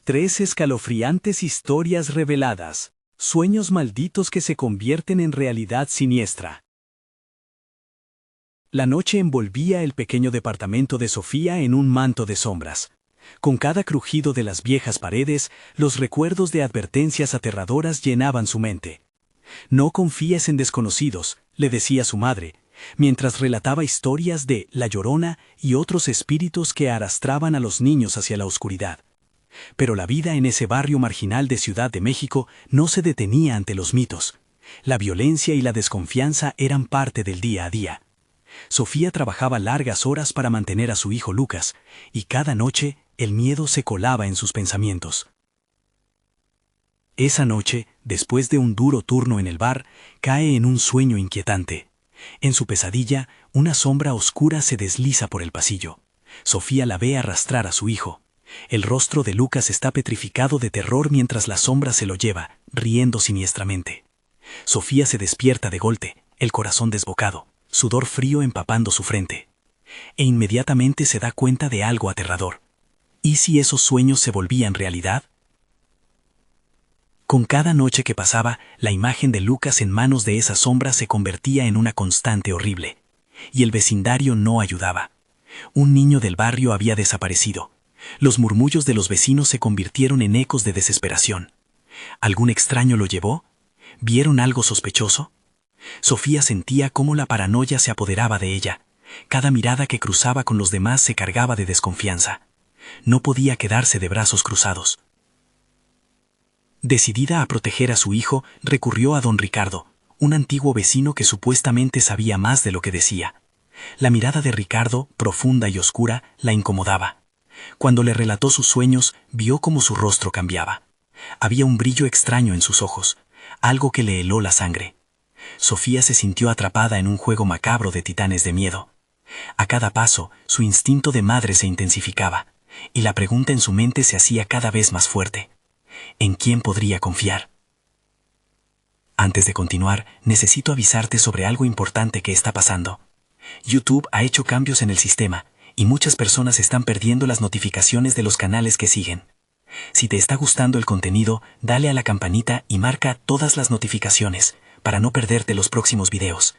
Tres escalofriantes historias reveladas. Sueños malditos que se convierten en realidad siniestra. La noche envolvía el pequeño departamento de Sofía en un manto de sombras. Con cada crujido de las viejas paredes, los recuerdos de advertencias aterradoras llenaban su mente. No confíes en desconocidos, le decía su madre, mientras relataba historias de La Llorona y otros espíritus que arrastraban a los niños hacia la oscuridad. Pero la vida en ese barrio marginal de Ciudad de México no se detenía ante los mitos. La violencia y la desconfianza eran parte del día a día. Sofía trabajaba largas horas para mantener a su hijo Lucas, y cada noche el miedo se colaba en sus pensamientos. Esa noche, después de un duro turno en el bar, cae en un sueño inquietante. En su pesadilla, una sombra oscura se desliza por el pasillo. Sofía la ve arrastrar a su hijo. El rostro de Lucas está petrificado de terror mientras la sombra se lo lleva, riendo siniestramente. Sofía se despierta de golpe, el corazón desbocado, sudor frío empapando su frente. E inmediatamente se da cuenta de algo aterrador. ¿Y si esos sueños se volvían realidad? Con cada noche que pasaba, la imagen de Lucas en manos de esa sombra se convertía en una constante horrible. Y el vecindario no ayudaba. Un niño del barrio había desaparecido. Los murmullos de los vecinos se convirtieron en ecos de desesperación. ¿Algún extraño lo llevó? ¿Vieron algo sospechoso? Sofía sentía cómo la paranoia se apoderaba de ella. Cada mirada que cruzaba con los demás se cargaba de desconfianza. No podía quedarse de brazos cruzados. Decidida a proteger a su hijo, recurrió a don Ricardo, un antiguo vecino que supuestamente sabía más de lo que decía. La mirada de Ricardo, profunda y oscura, la incomodaba. Cuando le relató sus sueños, vio cómo su rostro cambiaba. Había un brillo extraño en sus ojos, algo que le heló la sangre. Sofía se sintió atrapada en un juego macabro de titanes de miedo. A cada paso, su instinto de madre se intensificaba, y la pregunta en su mente se hacía cada vez más fuerte. ¿En quién podría confiar? Antes de continuar, necesito avisarte sobre algo importante que está pasando. YouTube ha hecho cambios en el sistema, y muchas personas están perdiendo las notificaciones de los canales que siguen. Si te está gustando el contenido, dale a la campanita y marca todas las notificaciones, para no perderte los próximos videos.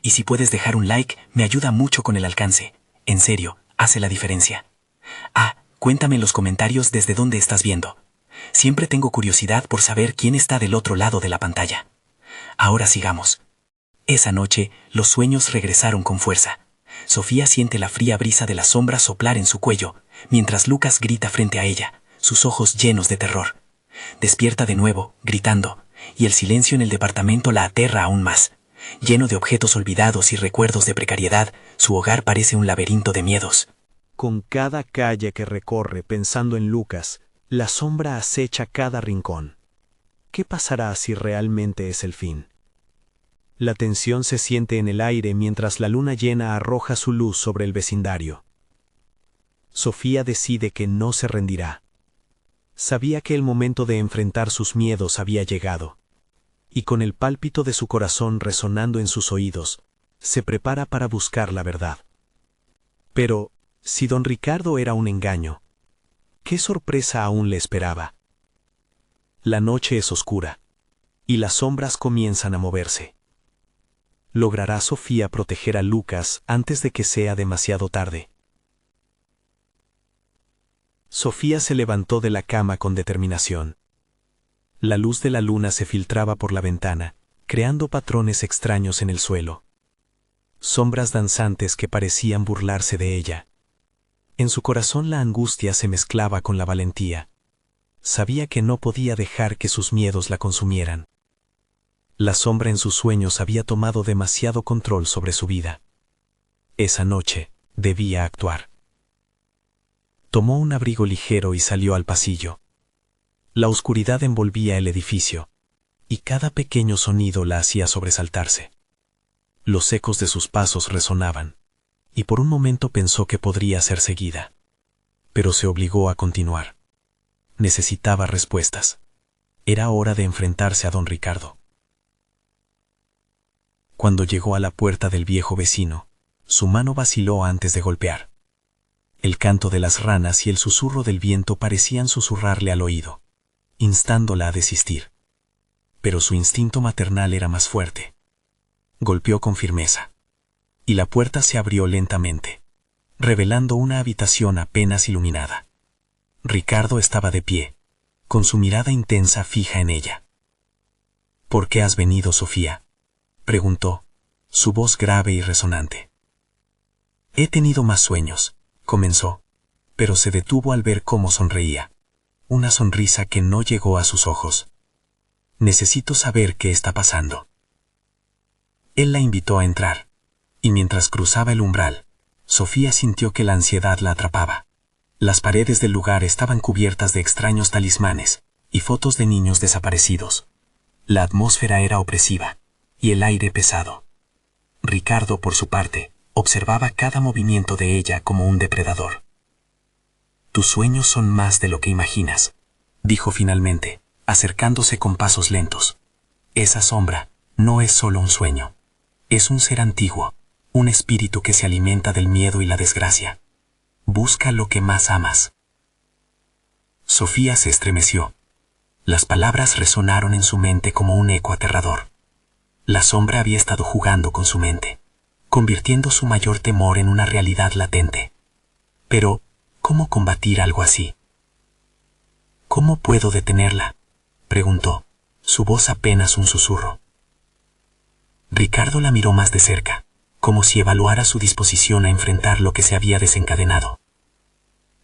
Y si puedes dejar un like, me ayuda mucho con el alcance. En serio, hace la diferencia. Cuéntame en los comentarios desde dónde estás viendo. Siempre tengo curiosidad por saber quién está del otro lado de la pantalla. Ahora sigamos. Esa noche, los sueños regresaron con fuerza. Sofía siente la fría brisa de la sombra soplar en su cuello, mientras Lucas grita frente a ella, sus ojos llenos de terror. Despierta de nuevo, gritando, y el silencio en el departamento la aterra aún más. Lleno de objetos olvidados y recuerdos de precariedad, su hogar parece un laberinto de miedos. Con cada calle que recorre pensando en Lucas, la sombra acecha cada rincón. ¿Qué pasará si realmente es el fin? La tensión se siente en el aire mientras la luna llena arroja su luz sobre el vecindario. Sofía decide que no se rendirá. Sabía que el momento de enfrentar sus miedos había llegado. Y con el pálpito de su corazón resonando en sus oídos, se prepara para buscar la verdad. Pero, si don Ricardo era un engaño, ¿qué sorpresa aún le esperaba? La noche es oscura, y las sombras comienzan a moverse. ¿Logrará Sofía proteger a Lucas antes de que sea demasiado tarde? Sofía se levantó de la cama con determinación. La luz de la luna se filtraba por la ventana, creando patrones extraños en el suelo. Sombras danzantes que parecían burlarse de ella. En su corazón la angustia se mezclaba con la valentía. Sabía que no podía dejar que sus miedos la consumieran. La sombra en sus sueños había tomado demasiado control sobre su vida. Esa noche, debía actuar. Tomó un abrigo ligero y salió al pasillo. La oscuridad envolvía el edificio, y cada pequeño sonido la hacía sobresaltarse. Los ecos de sus pasos resonaban, y por un momento pensó que podría ser seguida. Pero se obligó a continuar. Necesitaba respuestas. Era hora de enfrentarse a don Ricardo. Cuando llegó a la puerta del viejo vecino, su mano vaciló antes de golpear. El canto de las ranas y el susurro del viento parecían susurrarle al oído, instándola a desistir. Pero su instinto maternal era más fuerte. Golpeó con firmeza. Y la puerta se abrió lentamente, revelando una habitación apenas iluminada. Ricardo estaba de pie, con su mirada intensa fija en ella. ¿Por qué has venido, Sofía?, preguntó, su voz grave y resonante. He tenido más sueños, comenzó, pero se detuvo al ver cómo sonreía. Una sonrisa que no llegó a sus ojos. Necesito saber qué está pasando. Él la invitó a entrar, y mientras cruzaba el umbral, Sofía sintió que la ansiedad la atrapaba. Las paredes del lugar estaban cubiertas de extraños talismanes y fotos de niños desaparecidos. La atmósfera era opresiva, y el aire pesado. Ricardo, por su parte, observaba cada movimiento de ella como un depredador. Tus sueños son más de lo que imaginas, dijo finalmente, acercándose con pasos lentos. Esa sombra no es solo un sueño. Es un ser antiguo, un espíritu que se alimenta del miedo y la desgracia. Busca lo que más amas. Sofía se estremeció. Las palabras resonaron en su mente como un eco aterrador. La sombra había estado jugando con su mente, convirtiendo su mayor temor en una realidad latente. Pero, ¿cómo combatir algo así? ¿Cómo puedo detenerla?, preguntó, su voz apenas un susurro. Ricardo la miró más de cerca, como si evaluara su disposición a enfrentar lo que se había desencadenado.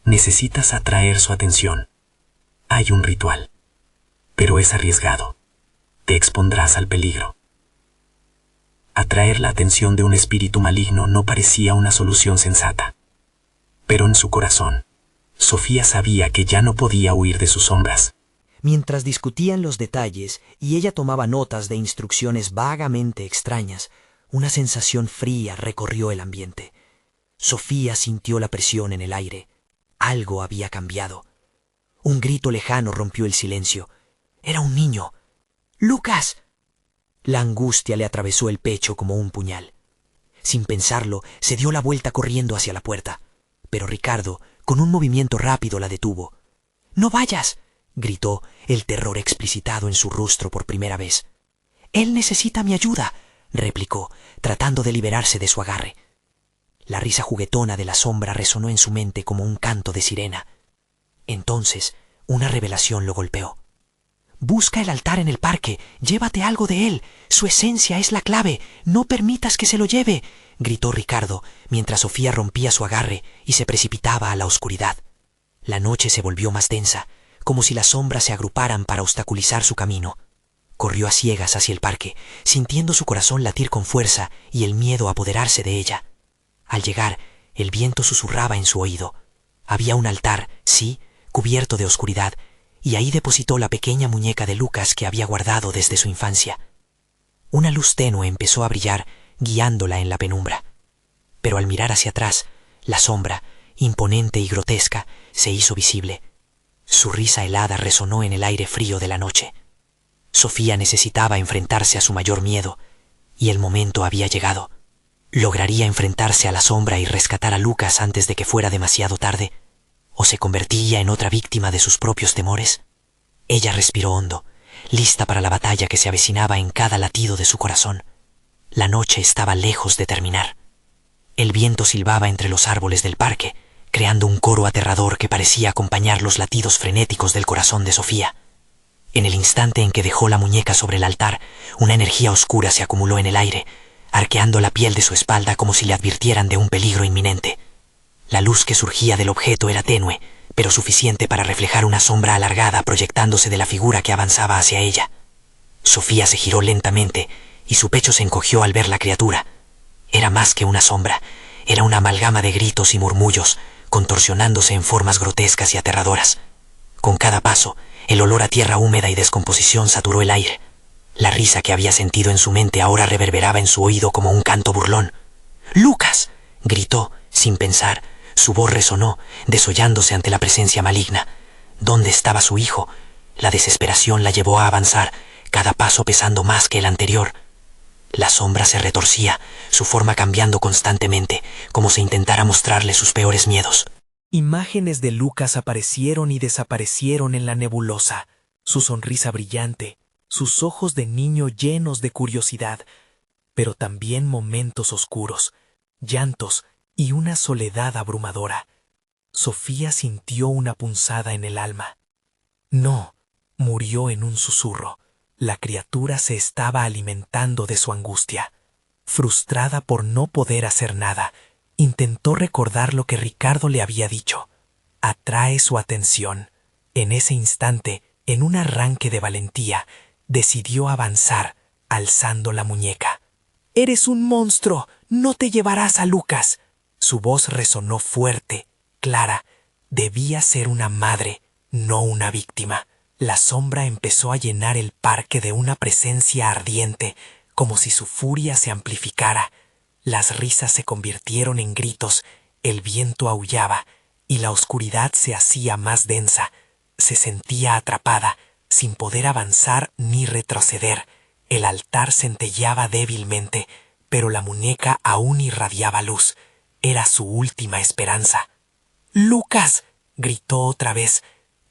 Necesitas atraer su atención. Hay un ritual. Pero es arriesgado. Te expondrás al peligro. Atraer la atención de un espíritu maligno no parecía una solución sensata. Pero en su corazón, Sofía sabía que ya no podía huir de sus sombras. Mientras discutían los detalles y ella tomaba notas de instrucciones vagamente extrañas, una sensación fría recorrió el ambiente. Sofía sintió la presión en el aire. Algo había cambiado. Un grito lejano rompió el silencio. Era un niño. ¡Lucas! La angustia le atravesó el pecho como un puñal. Sin pensarlo, se dio la vuelta corriendo hacia la puerta. Pero Ricardo, con un movimiento rápido, la detuvo. ¡No vayas!, gritó, el terror explicitado en su rostro por primera vez. «Él necesita mi ayuda», replicó, tratando de liberarse de su agarre. La risa juguetona de la sombra resonó en su mente como un canto de sirena. Entonces, una revelación lo golpeó. «Busca el altar en el parque, llévate algo de él, su esencia es la clave, no permitas que se lo lleve», gritó Ricardo, mientras Sofía rompía su agarre y se precipitaba a la oscuridad. La noche se volvió más densa, como si las sombras se agruparan para obstaculizar su camino. Corrió a ciegas hacia el parque, sintiendo su corazón latir con fuerza y el miedo apoderarse de ella. Al llegar, el viento susurraba en su oído. Había un altar, sí, cubierto de oscuridad, y ahí depositó la pequeña muñeca de Lucas que había guardado desde su infancia. Una luz tenue empezó a brillar, guiándola en la penumbra. Pero al mirar hacia atrás, la sombra, imponente y grotesca, se hizo visible. Su risa helada resonó en el aire frío de la noche. Sofía necesitaba enfrentarse a su mayor miedo, y el momento había llegado. ¿Lograría enfrentarse a la sombra y rescatar a Lucas antes de que fuera demasiado tarde? ¿O se convertiría en otra víctima de sus propios temores? Ella respiró hondo, lista para la batalla que se avecinaba en cada latido de su corazón. La noche estaba lejos de terminar. El viento silbaba entre los árboles del parque, creando un coro aterrador que parecía acompañar los latidos frenéticos del corazón de Sofía. En el instante en que dejó la muñeca sobre el altar, una energía oscura se acumuló en el aire, arqueando la piel de su espalda como si le advirtieran de un peligro inminente. La luz que surgía del objeto era tenue, pero suficiente para reflejar una sombra alargada proyectándose de la figura que avanzaba hacia ella. Sofía se giró lentamente y su pecho se encogió al ver la criatura. Era más que una sombra, era una amalgama de gritos y murmullos, contorsionándose en formas grotescas y aterradoras. Con cada paso, el olor a tierra húmeda y descomposición saturó el aire. La risa que había sentido en su mente ahora reverberaba en su oído como un canto burlón. «¡Lucas!», gritó, sin pensar. Su voz resonó, desollándose ante la presencia maligna. ¿Dónde estaba su hijo? La desesperación la llevó a avanzar, cada paso pesando más que el anterior. La sombra se retorcía, su forma cambiando constantemente, como si intentara mostrarle sus peores miedos. Imágenes de Lucas aparecieron y desaparecieron en la nebulosa, su sonrisa brillante, sus ojos de niño llenos de curiosidad, pero también momentos oscuros, llantos y una soledad abrumadora. Sofía sintió una punzada en el alma. No, murió en un susurro. La criatura se estaba alimentando de su angustia. Frustrada por no poder hacer nada, intentó recordar lo que Ricardo le había dicho. Atrae su atención. En ese instante, en un arranque de valentía, decidió avanzar, alzando la muñeca. «¡Eres un monstruo! ¡No te llevarás a Lucas!». Su voz resonó fuerte, clara. Debía ser una madre, no una víctima. La sombra empezó a llenar el parque de una presencia ardiente, como si su furia se amplificara. Las risas se convirtieron en gritos, el viento aullaba, y la oscuridad se hacía más densa. Se sentía atrapada, sin poder avanzar ni retroceder. El altar centelleaba débilmente, pero la muñeca aún irradiaba luz. Era su última esperanza. «¡Lucas!», gritó otra vez,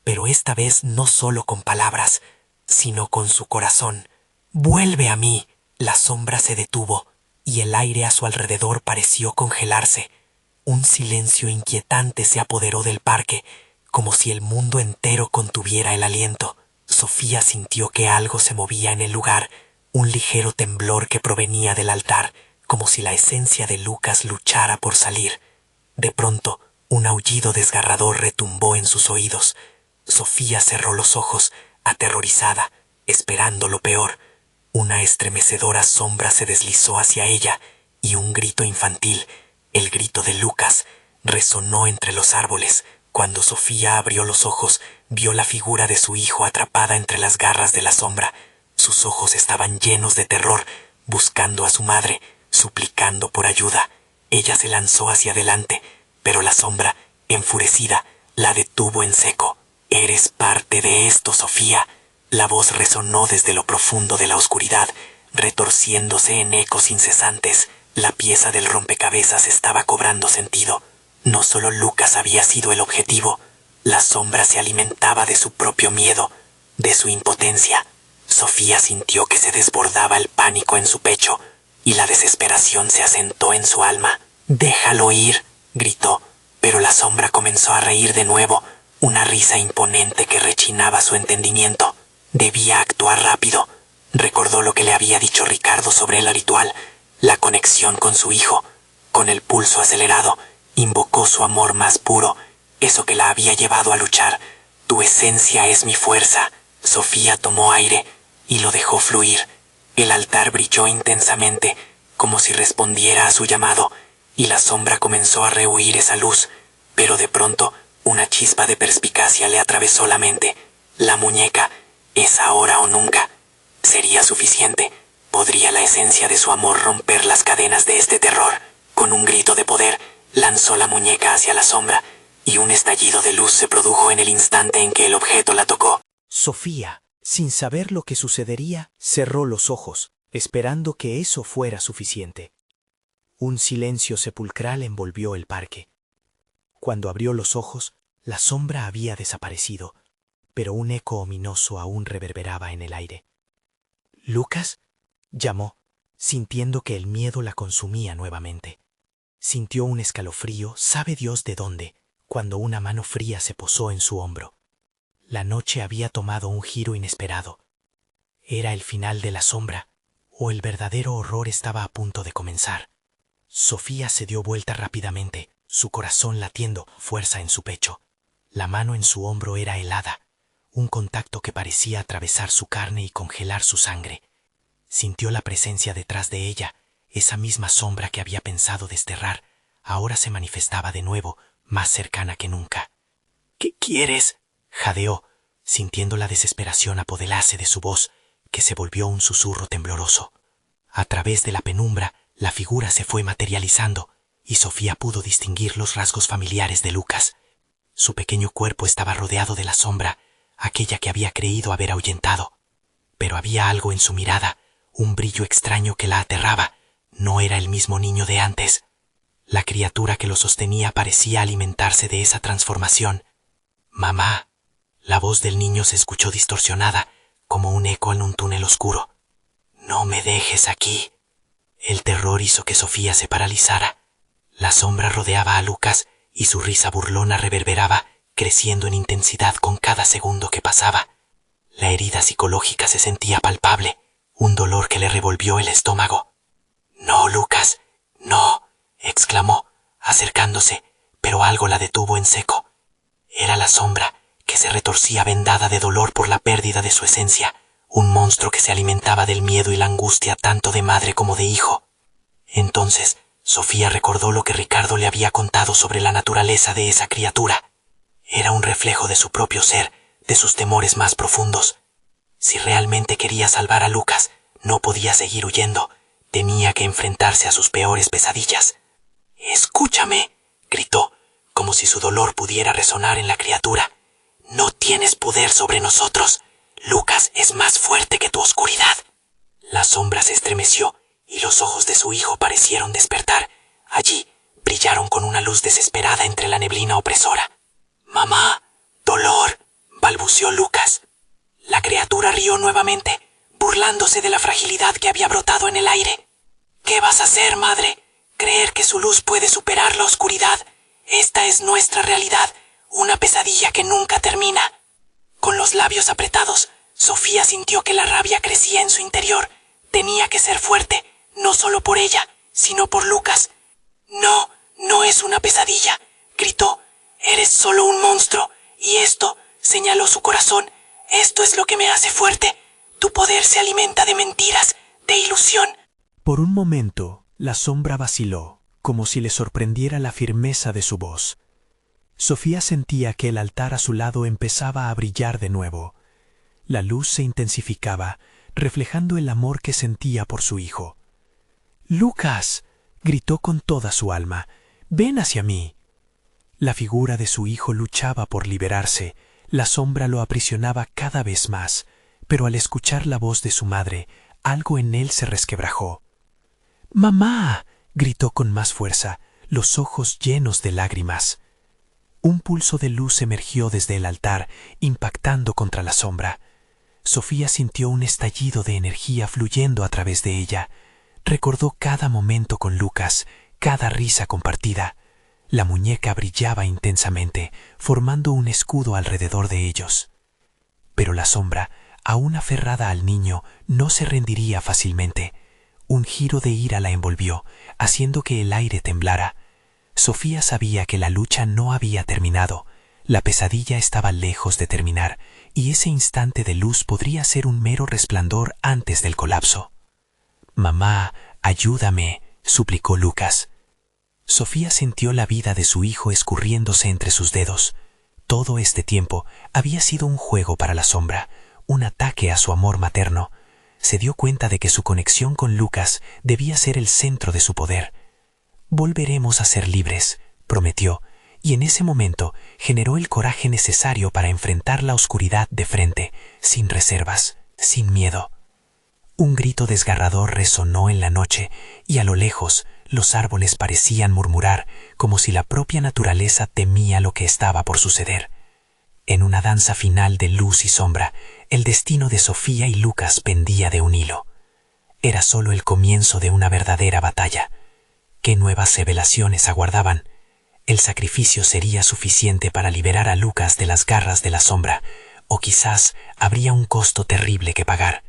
pero esta vez no solo con palabras, sino con su corazón. «¡Vuelve a mí!». La sombra se detuvo, y el aire a su alrededor pareció congelarse. Un silencio inquietante se apoderó del parque, como si el mundo entero contuviera el aliento. Sofía sintió que algo se movía en el lugar, un ligero temblor que provenía del altar, como si la esencia de Lucas luchara por salir. De pronto, un aullido desgarrador retumbó en sus oídos. Sofía cerró los ojos, aterrorizada, esperando lo peor. Una estremecedora sombra se deslizó hacia ella, y un grito infantil, el grito de Lucas, resonó entre los árboles. Cuando Sofía abrió los ojos, vio la figura de su hijo atrapada entre las garras de la sombra. Sus ojos estaban llenos de terror, buscando a su madre, suplicando por ayuda. Ella se lanzó hacia adelante, pero la sombra, enfurecida, la detuvo en seco. «Eres parte de esto, Sofía». La voz resonó desde lo profundo de la oscuridad, retorciéndose en ecos incesantes. La pieza del rompecabezas estaba cobrando sentido. No solo Lucas había sido el objetivo, la sombra se alimentaba de su propio miedo, de su impotencia. Sofía sintió que se desbordaba el pánico en su pecho, y la desesperación se asentó en su alma. «¡Déjalo ir!», gritó, pero la sombra comenzó a reír de nuevo, una risa imponente que rechinaba su entendimiento. Debía actuar rápido. Recordó lo que le había dicho Ricardo sobre el ritual, la conexión con su hijo. Con el pulso acelerado, invocó su amor más puro, eso que la había llevado a luchar. «Tu esencia es mi fuerza». Sofía tomó aire y lo dejó fluir. El altar brilló intensamente, como si respondiera a su llamado, y la sombra comenzó a rehuir esa luz. Pero de pronto, una chispa de perspicacia le atravesó la mente. La muñeca, es ahora o nunca. Sería suficiente. ¿Podría la esencia de su amor romper las cadenas de este terror? Con un grito de poder, lanzó la muñeca hacia la sombra, y un estallido de luz se produjo en el instante en que el objeto la tocó. Sofía, sin saber lo que sucedería, cerró los ojos, esperando que eso fuera suficiente. Un silencio sepulcral envolvió el parque. Cuando abrió los ojos, la sombra había desaparecido, pero un eco ominoso aún reverberaba en el aire. «¿Lucas?», llamó, sintiendo que el miedo la consumía nuevamente. Sintió un escalofrío, sabe Dios de dónde, cuando una mano fría se posó en su hombro. La noche había tomado un giro inesperado. ¿Era el final de la sombra, o el verdadero horror estaba a punto de comenzar? Sofía se dio vuelta rápidamente, su corazón latiendo, fuerza en su pecho. La mano en su hombro era helada, un contacto que parecía atravesar su carne y congelar su sangre. Sintió la presencia detrás de ella, esa misma sombra que había pensado desterrar, ahora se manifestaba de nuevo, más cercana que nunca. «¿Qué quieres?», jadeó, sintiendo la desesperación apoderarse de su voz, que se volvió un susurro tembloroso. A través de la penumbra, la figura se fue materializando, y Sofía pudo distinguir los rasgos familiares de Lucas. Su pequeño cuerpo estaba rodeado de la sombra, aquella que había creído haber ahuyentado. Pero había algo en su mirada, un brillo extraño que la aterraba. No era el mismo niño de antes. La criatura que lo sostenía parecía alimentarse de esa transformación. «Mamá». La voz del niño se escuchó distorsionada, como un eco en un túnel oscuro. «No me dejes aquí». El terror hizo que Sofía se paralizara. La sombra rodeaba a Lucas y su risa burlona reverberaba, creciendo en intensidad con cada segundo que pasaba. La herida psicológica se sentía palpable, un dolor que le revolvió el estómago. «No, Lucas, no», exclamó, acercándose, pero algo la detuvo en seco. Era la sombra, que se retorcía vendada de dolor por la pérdida de su esencia, un monstruo que se alimentaba del miedo y la angustia tanto de madre como de hijo. Entonces, Sofía recordó lo que Ricardo le había contado sobre la naturaleza de esa criatura. Era un reflejo de su propio ser, de sus temores más profundos. Si realmente quería salvar a Lucas, no podía seguir huyendo. Tenía que enfrentarse a sus peores pesadillas. «Escúchame», gritó, como si su dolor pudiera resonar en la criatura. «No tienes poder sobre nosotros. Lucas es más fuerte que tu oscuridad». La sombra se estremeció y los ojos de su hijo parecieron despertar. Allí brillaron con una luz desesperada entre la neblina opresora. «Mamá, dolor», balbuceó Lucas. La criatura rió nuevamente, burlándose de la fragilidad que había brotado en el aire. «¿Qué vas a hacer, madre? Creer que su luz puede superar la oscuridad. Esta es nuestra realidad, una pesadilla que nunca termina». Con los labios apretados, Sofía sintió que la rabia crecía en su interior. Tenía que ser fuerte, no solo por ella, sino por Lucas. «No, no es una pesadilla», gritó. «Eres solo un monstruo, y esto», señaló su corazón, «esto es lo que me hace fuerte. Tu poder se alimenta de mentiras, de ilusión». Por un momento, la sombra vaciló, como si le sorprendiera la firmeza de su voz. Sofía sentía que el altar a su lado empezaba a brillar de nuevo. La luz se intensificaba, reflejando el amor que sentía por su hijo. «¡Lucas!», gritó con toda su alma. «¡Ven hacia mí!». La figura de su hijo luchaba por liberarse. La sombra lo aprisionaba cada vez más, pero al escuchar la voz de su madre, algo en él se resquebrajó. «¡Mamá!», gritó con más fuerza, los ojos llenos de lágrimas. Un pulso de luz emergió desde el altar, impactando contra la sombra. Sofía sintió un estallido de energía fluyendo a través de ella. Recordó cada momento con Lucas, cada risa compartida. La muñeca brillaba intensamente, formando un escudo alrededor de ellos. Pero la sombra, aún aferrada al niño, no se rendiría fácilmente. Un giro de ira la envolvió, haciendo que el aire temblara. Sofía sabía que la lucha no había terminado. La pesadilla estaba lejos de terminar, y ese instante de luz podría ser un mero resplandor antes del colapso. «Mamá, ayúdame», suplicó Lucas. Sofía sintió la vida de su hijo escurriéndose entre sus dedos. Todo este tiempo había sido un juego para la sombra, un ataque a su amor materno. Se dio cuenta de que su conexión con Lucas debía ser el centro de su poder. «Volveremos a ser libres», prometió, y en ese momento generó el coraje necesario para enfrentar la oscuridad de frente, sin reservas, sin miedo. Un grito desgarrador resonó en la noche, y a lo lejos los árboles parecían murmurar, como si la propia naturaleza temía lo que estaba por suceder. En una danza final de luz y sombra, el destino de Sofía y Lucas pendía de un hilo. Era solo el comienzo de una verdadera batalla. ¿Qué nuevas revelaciones aguardaban? El sacrificio sería suficiente para liberar a Lucas de las garras de la sombra, o quizás habría un costo terrible que pagar.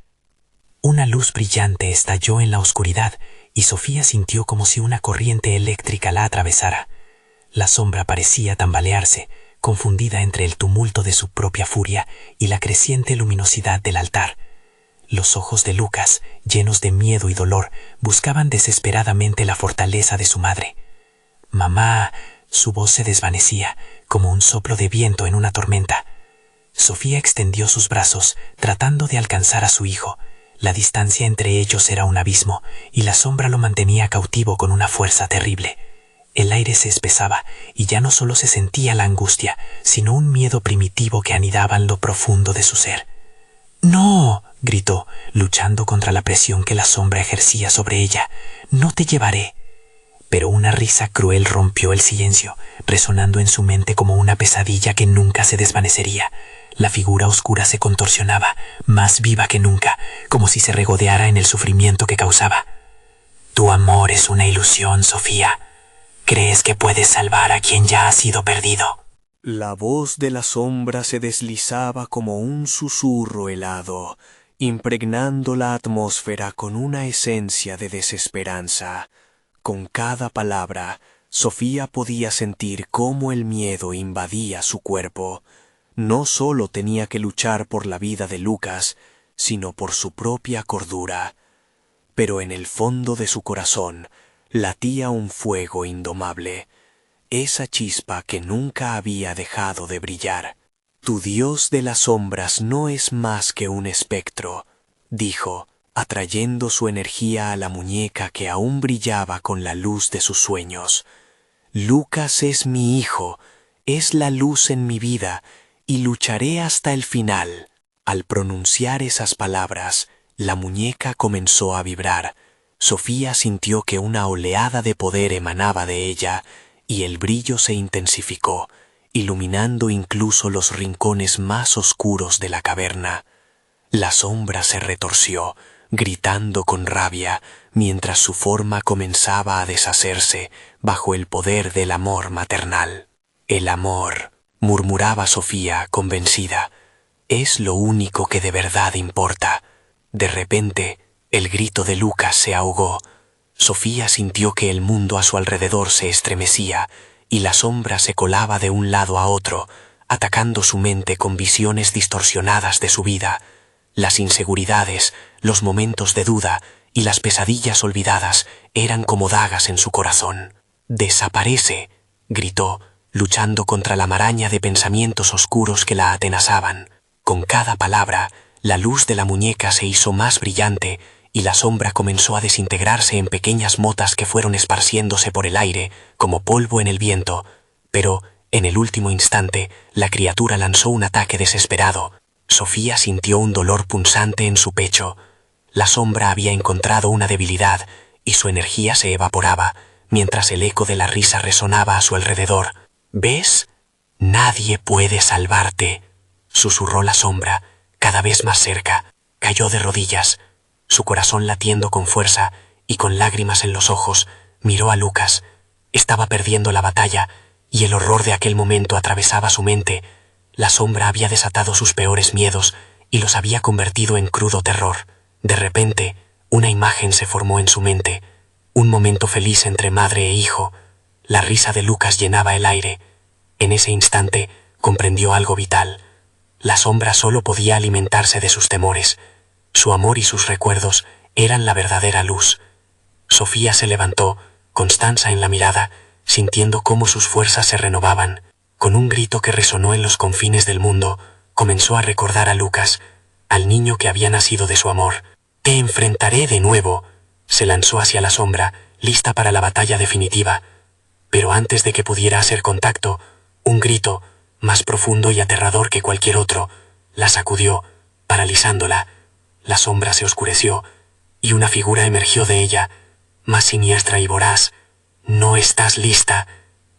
Una luz brillante estalló en la oscuridad y Sofía sintió como si una corriente eléctrica la atravesara. La sombra parecía tambalearse, confundida entre el tumulto de su propia furia y la creciente luminosidad del altar. Los ojos de Lucas, llenos de miedo y dolor, buscaban desesperadamente la fortaleza de su madre. «Mamá», su voz se desvanecía, como un soplo de viento en una tormenta. Sofía extendió sus brazos, tratando de alcanzar a su hijo. La distancia entre ellos era un abismo, y la sombra lo mantenía cautivo con una fuerza terrible. El aire se espesaba, y ya no solo se sentía la angustia, sino un miedo primitivo que anidaba en lo profundo de su ser. «¡No!», gritó, luchando contra la presión que la sombra ejercía sobre ella. «¡No te llevaré!». Pero una risa cruel rompió el silencio, resonando en su mente como una pesadilla que nunca se desvanecería. La figura oscura se contorsionaba, más viva que nunca, como si se regodeara en el sufrimiento que causaba. Tu amor es una ilusión, Sofía. ¿Crees que puedes salvar a quien ya ha sido perdido? La voz de la sombra se deslizaba como un susurro helado, impregnando la atmósfera con una esencia de desesperanza. Con cada palabra, Sofía podía sentir cómo el miedo invadía su cuerpo. No solo tenía que luchar por la vida de Lucas, sino por su propia cordura. Pero en el fondo de su corazón latía un fuego indomable, esa chispa que nunca había dejado de brillar. Tu dios de las sombras no es más que un espectro, dijo, atrayendo su energía a la muñeca que aún brillaba con la luz de sus sueños. Lucas es mi hijo, es la luz en mi vida, y lucharé hasta el final. Al pronunciar esas palabras, la muñeca comenzó a vibrar. Sofía sintió que una oleada de poder emanaba de ella, y el brillo se intensificó, iluminando incluso los rincones más oscuros de la caverna. La sombra se retorció, gritando con rabia, mientras su forma comenzaba a deshacerse bajo el poder del amor maternal. El amor, murmuraba Sofía, convencida, es lo único que de verdad importa. De repente, el grito de Lucas se ahogó. Sofía sintió que el mundo a su alrededor se estremecía y la sombra se colaba de un lado a otro, atacando su mente con visiones distorsionadas de su vida. Las inseguridades, los momentos de duda y las pesadillas olvidadas eran como dagas en su corazón. «¡Desaparece!», gritó, luchando contra la maraña de pensamientos oscuros que la atenazaban. Con cada palabra, la luz de la muñeca se hizo más brillante y la sombra comenzó a desintegrarse en pequeñas motas que fueron esparciéndose por el aire como polvo en el viento. Pero, en el último instante, la criatura lanzó un ataque desesperado. Sofía sintió un dolor punzante en su pecho. La sombra había encontrado una debilidad y su energía se evaporaba, mientras el eco de la risa resonaba a su alrededor. «¿Ves? Nadie puede salvarte», susurró la sombra, cada vez más cerca. Cayó de rodillas, su corazón latiendo con fuerza y con lágrimas en los ojos, miró a Lucas. Estaba perdiendo la batalla y el horror de aquel momento atravesaba su mente. La sombra había desatado sus peores miedos y los había convertido en crudo terror. De repente, una imagen se formó en su mente, un momento feliz entre madre e hijo. La risa de Lucas llenaba el aire. En ese instante comprendió algo vital. La sombra solo podía alimentarse de sus temores. Su amor y sus recuerdos eran la verdadera luz. Sofía se levantó, constanza en la mirada, sintiendo cómo sus fuerzas se renovaban. Con un grito que resonó en los confines del mundo, comenzó a recordar a Lucas, al niño que había nacido de su amor. «Te enfrentaré de nuevo», se lanzó hacia la sombra, lista para la batalla definitiva. Pero antes de que pudiera hacer contacto, un grito, más profundo y aterrador que cualquier otro, la sacudió, paralizándola. La sombra se oscureció, y una figura emergió de ella, más siniestra y voraz. «No estás lista»,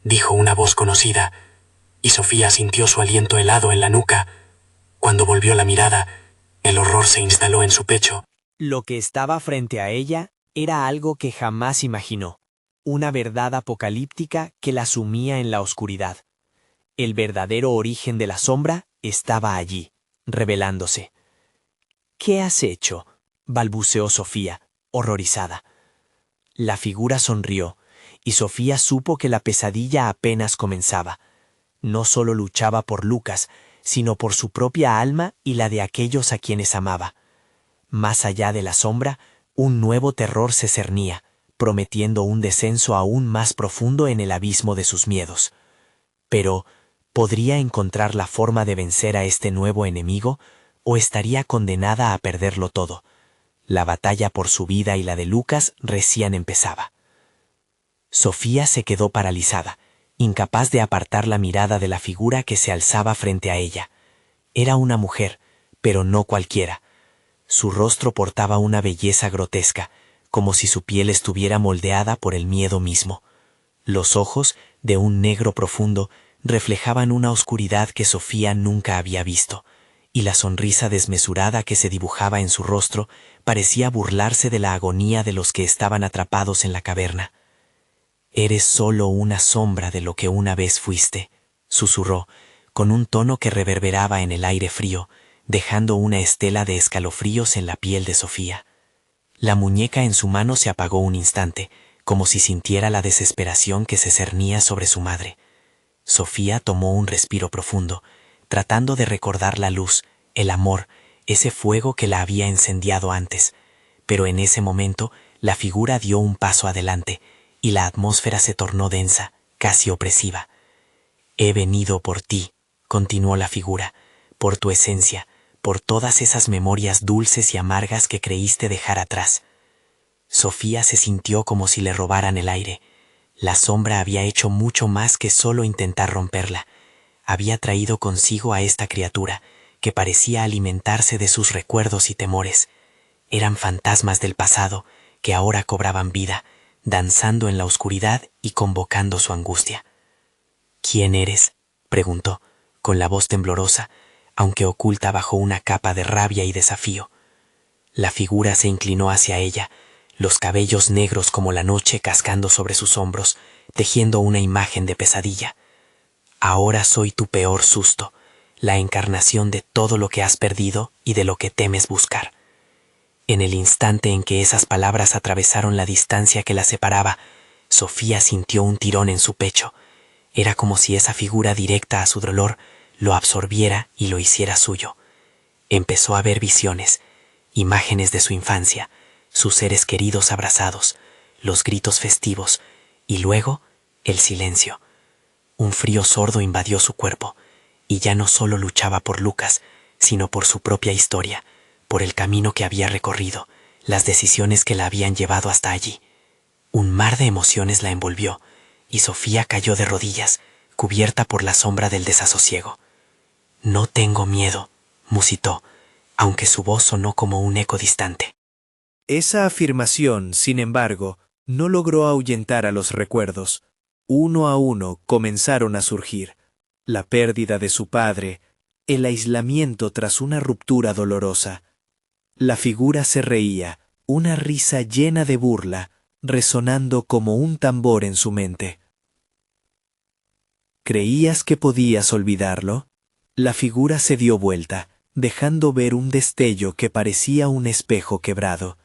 dijo una voz conocida, y Sofía sintió su aliento helado en la nuca. Cuando volvió la mirada, el horror se instaló en su pecho. Lo que estaba frente a ella era algo que jamás imaginó, una verdad apocalíptica que la sumía en la oscuridad. El verdadero origen de la sombra estaba allí, revelándose. «¿Qué has hecho?», balbuceó Sofía, horrorizada. La figura sonrió, y Sofía supo que la pesadilla apenas comenzaba. No solo luchaba por Lucas, sino por su propia alma y la de aquellos a quienes amaba. Más allá de la sombra, un nuevo terror se cernía, prometiendo un descenso aún más profundo en el abismo de sus miedos. Pero, ¿podría encontrar la forma de vencer a este nuevo enemigo, o estaría condenada a perderlo todo? La batalla por su vida y la de Lucas recién empezaba. Sofía se quedó paralizada, incapaz de apartar la mirada de la figura que se alzaba frente a ella. Era una mujer, pero no cualquiera. Su rostro portaba una belleza grotesca, como si su piel estuviera moldeada por el miedo mismo. Los ojos, de un negro profundo, reflejaban una oscuridad que Sofía nunca había visto, y la sonrisa desmesurada que se dibujaba en su rostro parecía burlarse de la agonía de los que estaban atrapados en la caverna. «Eres solo una sombra de lo que una vez fuiste», susurró, con un tono que reverberaba en el aire frío, dejando una estela de escalofríos en la piel de Sofía. La muñeca en su mano se apagó un instante, como si sintiera la desesperación que se cernía sobre su madre. Sofía tomó un respiro profundo, tratando de recordar la luz, el amor, ese fuego que la había incendiado antes, pero en ese momento la figura dio un paso adelante, y la atmósfera se tornó densa, casi opresiva. «He venido por ti», continuó la figura, «por tu esencia, por todas esas memorias dulces y amargas que creíste dejar atrás». Sofía se sintió como si le robaran el aire. La sombra había hecho mucho más que solo intentar romperla. Había traído consigo a esta criatura, que parecía alimentarse de sus recuerdos y temores. Eran fantasmas del pasado, que ahora cobraban vida, danzando en la oscuridad y convocando su angustia. «¿Quién eres?», preguntó, con la voz temblorosa, aunque oculta bajo una capa de rabia y desafío. La figura se inclinó hacia ella, los cabellos negros como la noche cascando sobre sus hombros, tejiendo una imagen de pesadilla. «Ahora soy tu peor susto, la encarnación de todo lo que has perdido y de lo que temes buscar». En el instante en que esas palabras atravesaron la distancia que la separaba, Sofía sintió un tirón en su pecho. Era como si esa figura directa a su dolor lo absorbiera y lo hiciera suyo. Empezó a ver visiones, imágenes de su infancia, sus seres queridos abrazados, los gritos festivos, y luego el silencio. Un frío sordo invadió su cuerpo, y ya no solo luchaba por Lucas, sino por su propia historia, por el camino que había recorrido, las decisiones que la habían llevado hasta allí. Un mar de emociones la envolvió, y Sofía cayó de rodillas, cubierta por la sombra del desasosiego. «No tengo miedo», musitó, aunque su voz sonó como un eco distante. Esa afirmación, sin embargo, no logró ahuyentar a los recuerdos. Uno a uno comenzaron a surgir. La pérdida de su padre, el aislamiento tras una ruptura dolorosa. La figura se reía, una risa llena de burla, resonando como un tambor en su mente. ¿Creías que podías olvidarlo? La figura se dio vuelta, dejando ver un destello que parecía un espejo quebrado.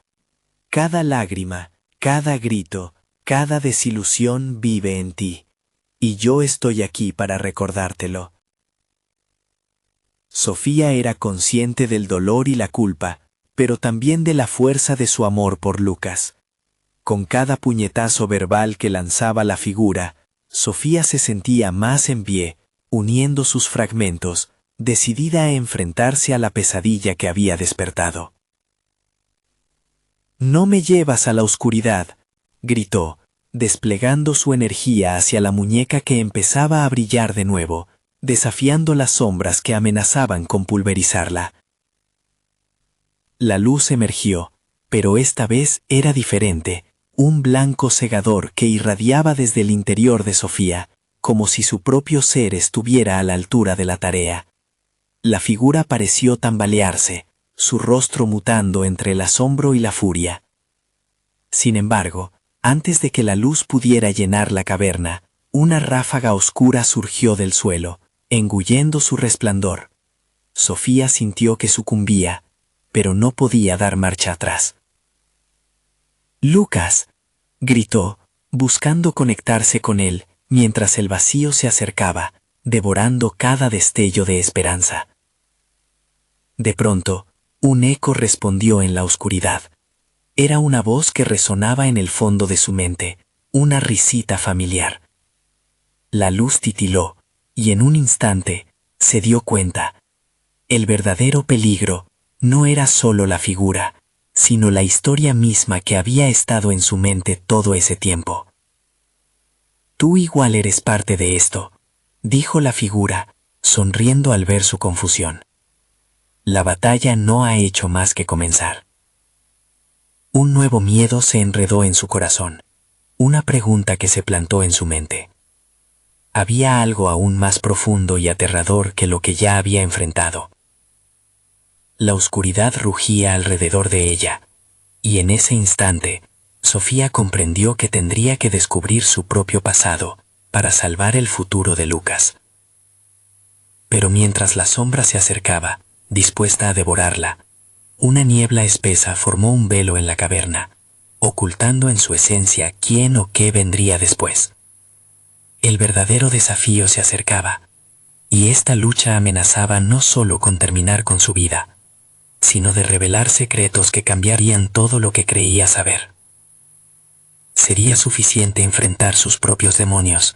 Cada lágrima, cada grito, cada desilusión vive en ti, y yo estoy aquí para recordártelo. Sofía era consciente del dolor y la culpa, pero también de la fuerza de su amor por Lucas. Con cada puñetazo verbal que lanzaba la figura, Sofía se sentía más en pie, uniendo sus fragmentos, decidida a enfrentarse a la pesadilla que había despertado. «No me llevas a la oscuridad», gritó, desplegando su energía hacia la muñeca que empezaba a brillar de nuevo, desafiando las sombras que amenazaban con pulverizarla. La luz emergió, pero esta vez era diferente, un blanco cegador que irradiaba desde el interior de Sofía, como si su propio ser estuviera a la altura de la tarea. La figura pareció tambalearse, su rostro mutando entre el asombro y la furia. Sin embargo, antes de que la luz pudiera llenar la caverna, una ráfaga oscura surgió del suelo, engullendo su resplandor. Sofía sintió que sucumbía, pero no podía dar marcha atrás. «Lucas», gritó, buscando conectarse con él, mientras el vacío se acercaba, devorando cada destello de esperanza. De pronto, un eco respondió en la oscuridad. Era una voz que resonaba en el fondo de su mente, una risita familiar. La luz titiló, y en un instante se dio cuenta. El verdadero peligro no era solo la figura, sino la historia misma que había estado en su mente todo ese tiempo. «Tú igual eres parte de esto», dijo la figura, sonriendo al ver su confusión. «La batalla no ha hecho más que comenzar». Un nuevo miedo se enredó en su corazón, una pregunta que se plantó en su mente. Había algo aún más profundo y aterrador que lo que ya había enfrentado. La oscuridad rugía alrededor de ella, y en ese instante, Sofía comprendió que tendría que descubrir su propio pasado para salvar el futuro de Lucas. Pero mientras la sombra se acercaba, dispuesta a devorarla, una niebla espesa formó un velo en la caverna, ocultando en su esencia quién o qué vendría después. El verdadero desafío se acercaba, y esta lucha amenazaba no solo con terminar con su vida, sino de revelar secretos que cambiarían todo lo que creía saber. ¿Sería suficiente enfrentar sus propios demonios,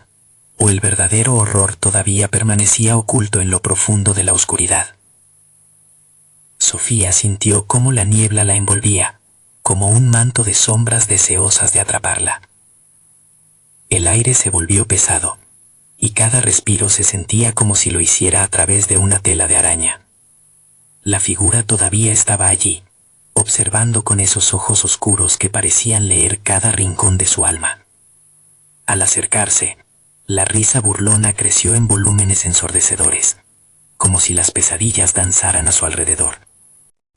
o el verdadero horror todavía permanecía oculto en lo profundo de la oscuridad? Sofía sintió cómo la niebla la envolvía, como un manto de sombras deseosas de atraparla. El aire se volvió pesado, y cada respiro se sentía como si lo hiciera a través de una tela de araña. La figura todavía estaba allí, observando con esos ojos oscuros que parecían leer cada rincón de su alma. Al acercarse, la risa burlona creció en volúmenes ensordecedores, como si las pesadillas danzaran a su alrededor.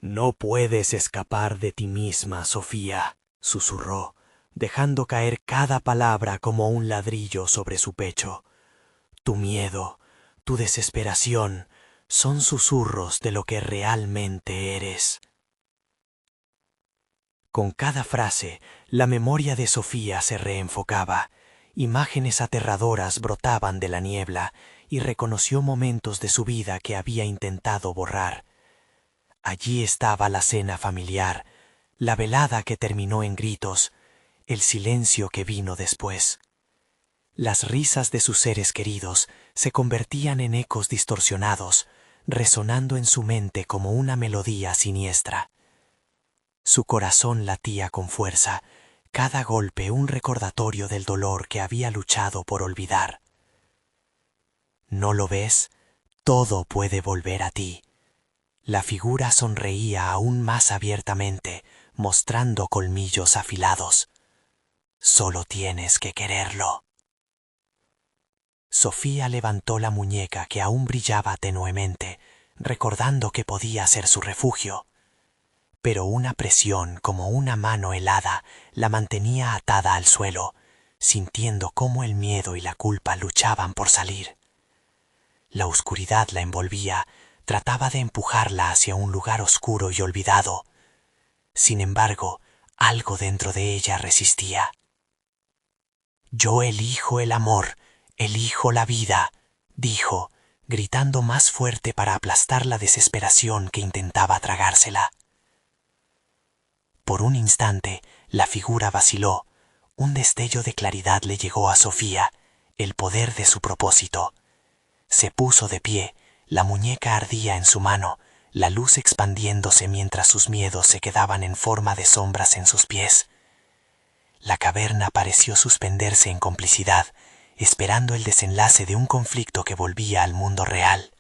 «No puedes escapar de ti misma, Sofía», susurró, dejando caer cada palabra como un ladrillo sobre su pecho. «Tu miedo, tu desesperación, son susurros de lo que realmente eres». Con cada frase, la memoria de Sofía se reenfocaba. Imágenes aterradoras brotaban de la niebla y reconoció momentos de su vida que había intentado borrar. Allí estaba la cena familiar, la velada que terminó en gritos, el silencio que vino después. Las risas de sus seres queridos se convertían en ecos distorsionados, resonando en su mente como una melodía siniestra. Su corazón latía con fuerza, cada golpe un recordatorio del dolor que había luchado por olvidar. ¿No lo ves? Todo puede volver a ti. La figura sonreía aún más abiertamente, mostrando colmillos afilados. Solo tienes que quererlo. Sofía levantó la muñeca que aún brillaba tenuemente, recordando que podía ser su refugio. Pero una presión como una mano helada la mantenía atada al suelo, sintiendo cómo el miedo y la culpa luchaban por salir. La oscuridad la envolvía, trataba de empujarla hacia un lugar oscuro y olvidado. Sin embargo, algo dentro de ella resistía. «Yo elijo el amor, elijo la vida», dijo, gritando más fuerte para aplastar la desesperación que intentaba tragársela. Por un instante, la figura vaciló. Un destello de claridad le llegó a Sofía, el poder de su propósito. Se puso de pie, la muñeca ardía en su mano, la luz expandiéndose mientras sus miedos se quedaban en forma de sombras en sus pies. La caverna pareció suspenderse en complicidad, esperando el desenlace de un conflicto que volvía al mundo real.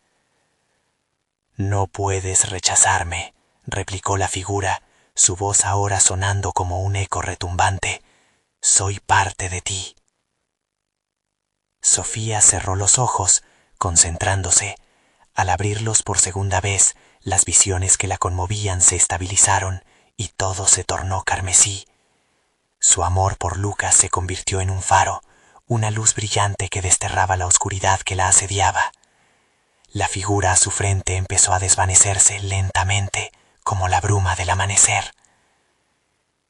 «No puedes rechazarme», replicó la figura, su voz ahora sonando como un eco retumbante. «Soy parte de ti». Sofía cerró los ojos, concentrándose. Al abrirlos por segunda vez, las visiones que la conmovían se estabilizaron y todo se tornó carmesí. Su amor por Lucas se convirtió en un faro, una luz brillante que desterraba la oscuridad que la asediaba. La figura a su frente empezó a desvanecerse lentamente, como la bruma del amanecer.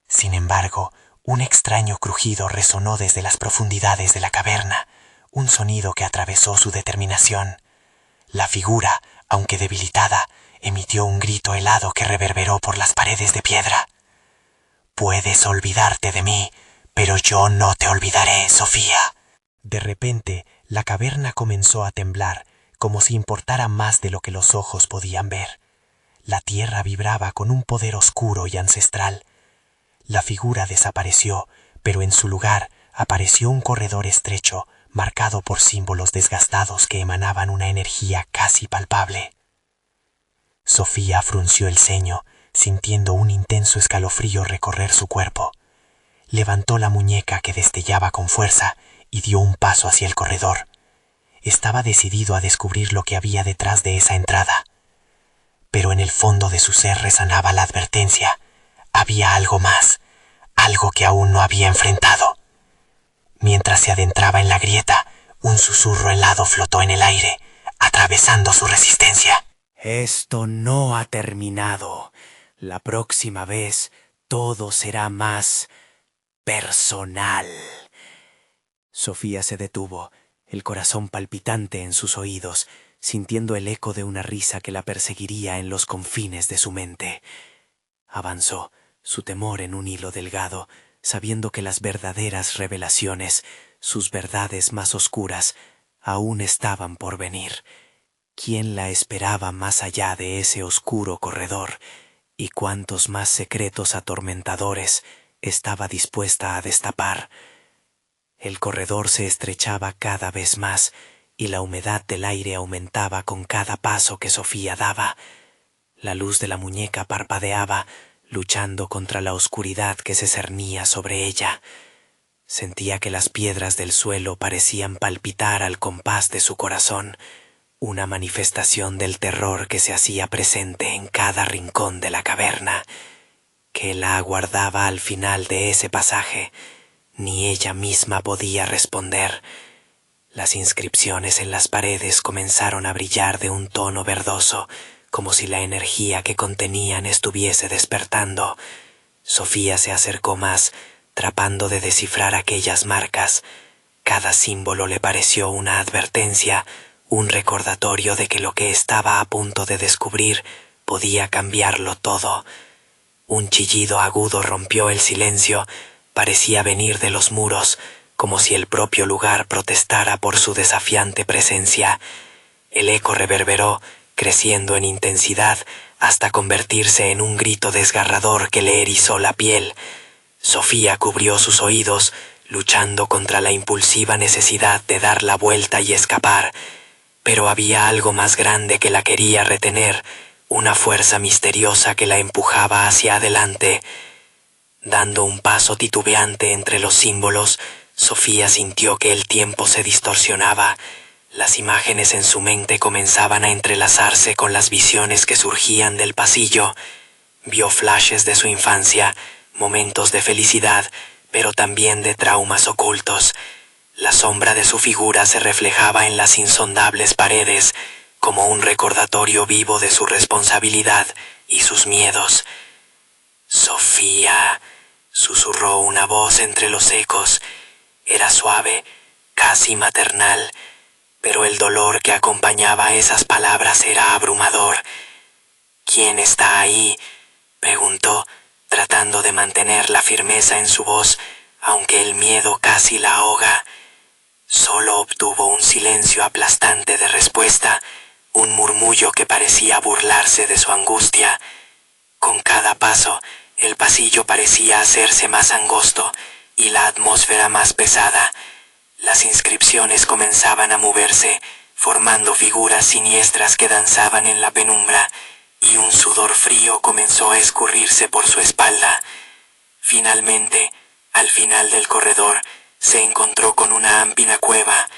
Sin embargo, un extraño crujido resonó desde las profundidades de la caverna, un sonido que atravesó su determinación. La figura, aunque debilitada, emitió un grito helado que reverberó por las paredes de piedra. «Puedes olvidarte de mí, pero yo no te olvidaré, Sofía». De repente, la caverna comenzó a temblar, como si importara más de lo que los ojos podían ver. La tierra vibraba con un poder oscuro y ancestral. La figura desapareció, pero en su lugar apareció un corredor estrecho, marcado por símbolos desgastados que emanaban una energía casi palpable. Sofía frunció el ceño, sintiendo un intenso escalofrío recorrer su cuerpo. Levantó la muñeca que destellaba con fuerza y dio un paso hacia el corredor. Estaba decidido a descubrir lo que había detrás de esa entrada. Pero en el fondo de su ser resonaba la advertencia. Había algo más, algo que aún no había enfrentado. Mientras se adentraba en la grieta, un susurro helado flotó en el aire, atravesando su resistencia. Esto no ha terminado. La próxima vez todo será más personal. Sofía se detuvo, el corazón palpitante en sus oídos, sintiendo el eco de una risa que la perseguiría en los confines de su mente. Avanzó, su temor en un hilo delgado, sabiendo que las verdaderas revelaciones, sus verdades más oscuras, aún estaban por venir. ¿Quién la esperaba más allá de ese oscuro corredor? ¿Y cuántos más secretos atormentadores estaba dispuesta a destapar? El corredor se estrechaba cada vez más, y la humedad del aire aumentaba con cada paso que Sofía daba. La luz de la muñeca parpadeaba, luchando contra la oscuridad que se cernía sobre ella. Sentía que las piedras del suelo parecían palpitar al compás de su corazón, una manifestación del terror que se hacía presente en cada rincón de la caverna, que la aguardaba al final de ese pasaje. Ni ella misma podía responder. Las inscripciones en las paredes comenzaron a brillar de un tono verdoso, como si la energía que contenían estuviese despertando. Sofía se acercó más, tratando de descifrar aquellas marcas. Cada símbolo le pareció una advertencia, un recordatorio de que lo que estaba a punto de descubrir podía cambiarlo todo. Un chillido agudo rompió el silencio, parecía venir de los muros, como si el propio lugar protestara por su desafiante presencia. El eco reverberó, creciendo en intensidad, hasta convertirse en un grito desgarrador que le erizó la piel. Sofía cubrió sus oídos, luchando contra la impulsiva necesidad de dar la vuelta y escapar. Pero había algo más grande que la quería retener, una fuerza misteriosa que la empujaba hacia adelante. Dando un paso titubeante entre los símbolos, Sofía sintió que el tiempo se distorsionaba. Las imágenes en su mente comenzaban a entrelazarse con las visiones que surgían del pasillo. Vio flashes de su infancia, momentos de felicidad, pero también de traumas ocultos. La sombra de su figura se reflejaba en las insondables paredes, como un recordatorio vivo de su responsabilidad y sus miedos. «Sofía», susurró una voz entre los ecos. Era suave, casi maternal, pero el dolor que acompañaba esas palabras era abrumador. «¿Quién está ahí?», preguntó, tratando de mantener la firmeza en su voz, aunque el miedo casi la ahoga. Solo obtuvo un silencio aplastante de respuesta, un murmullo que parecía burlarse de su angustia. Con cada paso, el pasillo parecía hacerse más angosto y la atmósfera más pesada. Las inscripciones comenzaban a moverse, formando figuras siniestras que danzaban en la penumbra, y un sudor frío comenzó a escurrirse por su espalda. Finalmente, al final del corredor, se encontró con una amplia cueva.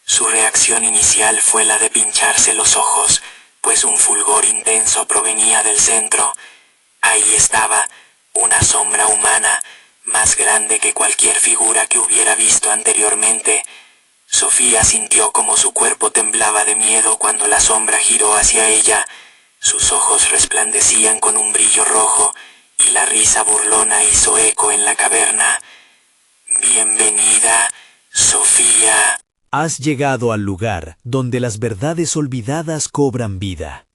Su reacción inicial fue la de pincharse los ojos, pues un fulgor intenso provenía del centro. Ahí estaba, una sombra humana, más grande que cualquier figura que hubiera visto anteriormente. Sofía sintió como su cuerpo temblaba de miedo cuando la sombra giró hacia ella. Sus ojos resplandecían con un brillo rojo, y la risa burlona hizo eco en la caverna. «Bienvenida, Sofía». Has llegado al lugar donde las verdades olvidadas cobran vida.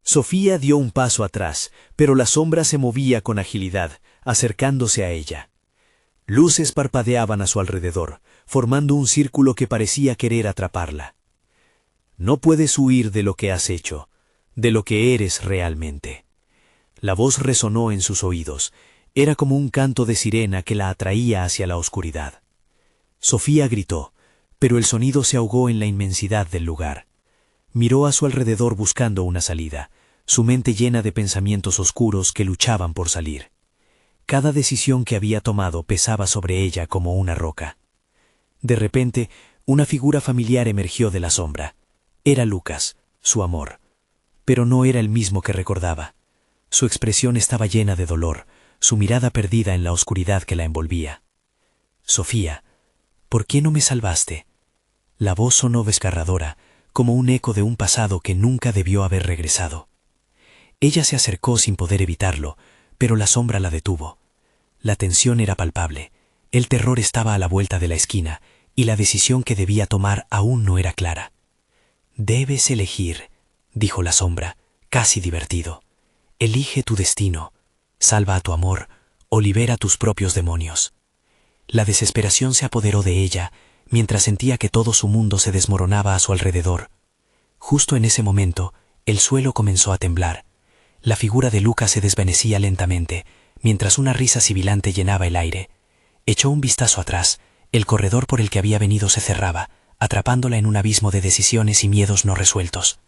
Sofía dio un paso atrás, pero la sombra se movía con agilidad, acercándose a ella. Luces parpadeaban a su alrededor, formando un círculo que parecía querer atraparla. No puedes huir de lo que has hecho, de lo que eres realmente. La voz resonó en sus oídos. Era como un canto de sirena que la atraía hacia la oscuridad. Sofía gritó, pero el sonido se ahogó en la inmensidad del lugar. Miró a su alrededor buscando una salida. su mente llena de pensamientos oscuros que luchaban por salir. Cada decisión que había tomado pesaba sobre ella como una roca. De repente, una figura familiar emergió de la sombra. Era Lucas, su amor. Pero no era el mismo que recordaba. Su expresión estaba llena de dolor, su mirada perdida en la oscuridad que la envolvía. «Sofía, ¿por qué no me salvaste?» La voz sonó desgarradora, como un eco de un pasado que nunca debió haber regresado. Ella se acercó sin poder evitarlo, pero la sombra la detuvo. La tensión era palpable, el terror estaba a la vuelta de la esquina, y la decisión que debía tomar aún no era clara. «Debes elegir», dijo la sombra, casi divertido. «Elige tu destino, salva a tu amor o libera tus propios demonios». La desesperación se apoderó de ella, mientras sentía que todo su mundo se desmoronaba a su alrededor. Justo en ese momento, el suelo comenzó a temblar. La figura de Lucas se desvanecía lentamente, mientras una risa sibilante llenaba el aire. Echó un vistazo atrás. El corredor por el que había venido se cerraba, atrapándola en un abismo de decisiones y miedos no resueltos.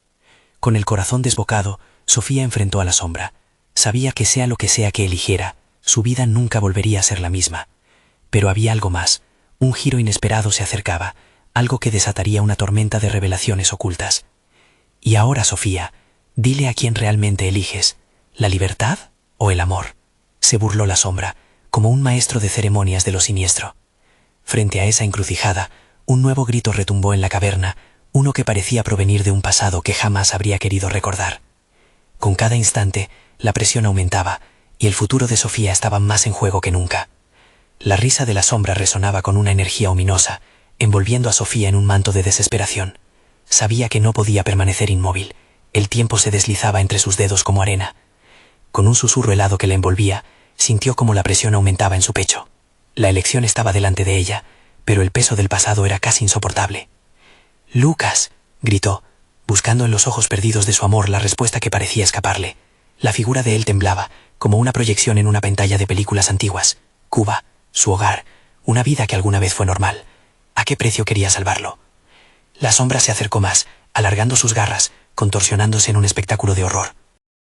Con el corazón desbocado, Sofía enfrentó a la sombra. Sabía que sea lo que sea que eligiera, su vida nunca volvería a ser la misma. Pero había algo más. Un giro inesperado se acercaba, algo que desataría una tormenta de revelaciones ocultas. «Y ahora, Sofía, dile a quién realmente eliges, ¿la libertad o el amor?», se burló la sombra, como un maestro de ceremonias de lo siniestro. Frente a esa encrucijada, un nuevo grito retumbó en la caverna, uno que parecía provenir de un pasado que jamás habría querido recordar. Con cada instante, la presión aumentaba, y el futuro de Sofía estaba más en juego que nunca. La risa de la sombra resonaba con una energía ominosa, envolviendo a Sofía en un manto de desesperación. Sabía que no podía permanecer inmóvil. El tiempo se deslizaba entre sus dedos como arena. Con un susurro helado que la envolvía, sintió como la presión aumentaba en su pecho. La elección estaba delante de ella, pero el peso del pasado era casi insoportable. «¡Lucas!», gritó, buscando en los ojos perdidos de su amor la respuesta que parecía escaparle. La figura de él temblaba, como una proyección en una pantalla de películas antiguas. Cuba, su hogar, una vida que alguna vez fue normal. ¿A qué precio quería salvarlo? La sombra se acercó más, alargando sus garras, contorsionándose en un espectáculo de horror.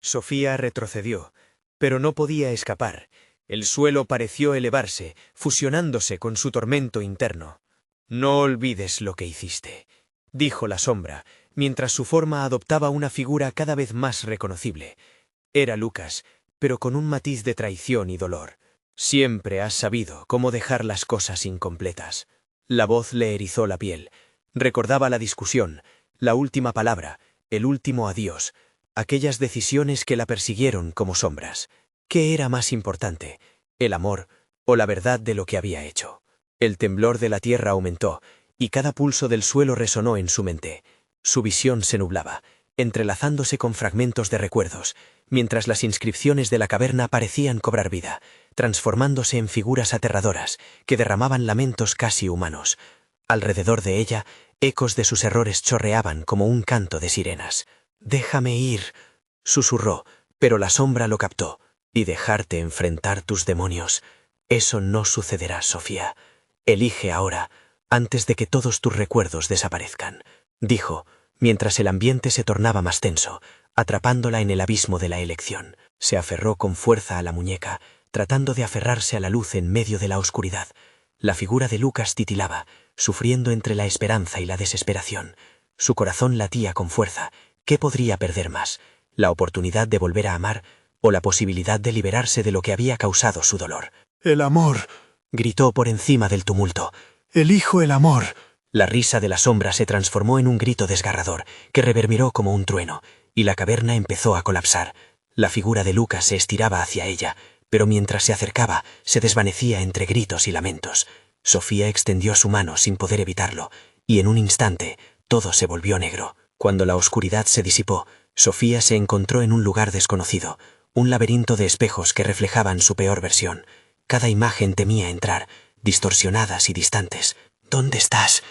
Sofía retrocedió, pero no podía escapar. El suelo pareció elevarse, fusionándose con su tormento interno. «No olvides lo que hiciste», dijo la sombra, mientras su forma adoptaba una figura cada vez más reconocible. Era Lucas, pero con un matiz de traición y dolor. «Siempre has sabido cómo dejar las cosas incompletas». La voz le erizó la piel. Recordaba la discusión, la última palabra, el último adiós, aquellas decisiones que la persiguieron como sombras. ¿Qué era más importante, el amor o la verdad de lo que había hecho? El temblor de la tierra aumentó, y cada pulso del suelo resonó en su mente. Su visión se nublaba, entrelazándose con fragmentos de recuerdos, mientras las inscripciones de la caverna parecían cobrar vida, transformándose en figuras aterradoras que derramaban lamentos casi humanos. Alrededor de ella, ecos de sus errores chorreaban como un canto de sirenas. «Déjame ir», susurró, pero la sombra lo captó. «Y dejarte enfrentar tus demonios. Eso no sucederá, Sofía. Elige ahora, antes de que todos tus recuerdos desaparezcan», dijo, mientras el ambiente se tornaba más tenso, atrapándola en el abismo de la elección. Se aferró con fuerza a la muñeca, tratando de aferrarse a la luz en medio de la oscuridad. La figura de Lucas titilaba, sufriendo entre la esperanza y la desesperación. Su corazón latía con fuerza. ¿Qué podría perder más? ¿La oportunidad de volver a amar o la posibilidad de liberarse de lo que había causado su dolor? «El amor», gritó por encima del tumulto. «Elijo el amor». La risa de la sombra se transformó en un grito desgarrador, que reverberó como un trueno, y la caverna empezó a colapsar. La figura de Lucas se estiraba hacia ella, pero mientras se acercaba, se desvanecía entre gritos y lamentos. Sofía extendió su mano sin poder evitarlo, y en un instante, todo se volvió negro. Cuando la oscuridad se disipó, Sofía se encontró en un lugar desconocido, un laberinto de espejos que reflejaban su peor versión. Cada imagen temía entrar, distorsionadas y distantes. «¿Dónde estás?»,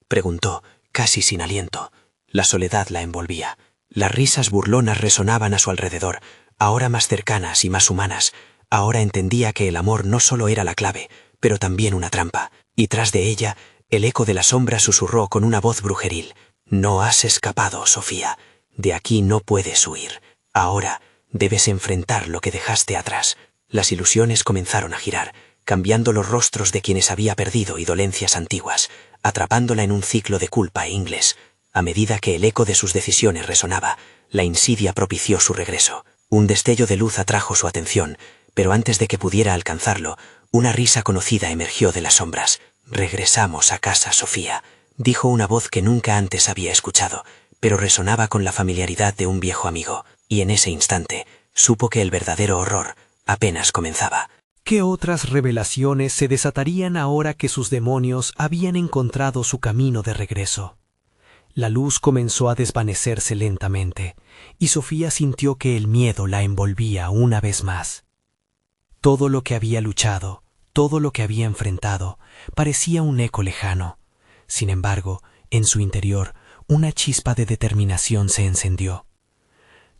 preguntó, casi sin aliento. La soledad la envolvía. Las risas burlonas resonaban a su alrededor, ahora más cercanas y más humanas. Ahora entendía que el amor no solo era la clave, pero también una trampa. Y tras de ella, el eco de la sombra susurró con una voz brujeril. «No has escapado, Sofía. De aquí no puedes huir. Ahora debes enfrentar lo que dejaste atrás. Las ilusiones comenzaron a girar, cambiando los rostros de quienes había perdido y dolencias antiguas, atrapándola en un ciclo de culpa e inglés. A medida que el eco de sus decisiones resonaba, la insidia propició su regreso. Un destello de luz atrajo su atención, pero antes de que pudiera alcanzarlo, una risa conocida emergió de las sombras. «Regresamos a casa, Sofía», dijo una voz que nunca antes había escuchado, pero resonaba con la familiaridad de un viejo amigo, y en ese instante supo que el verdadero horror apenas comenzaba. ¿Qué otras revelaciones se desatarían ahora que sus demonios habían encontrado su camino de regreso? La luz comenzó a desvanecerse lentamente, y Sofía sintió que el miedo la envolvía una vez más. Todo lo que había luchado, todo lo que había enfrentado, parecía un eco lejano. Sin embargo, en su interior, una chispa de determinación se encendió.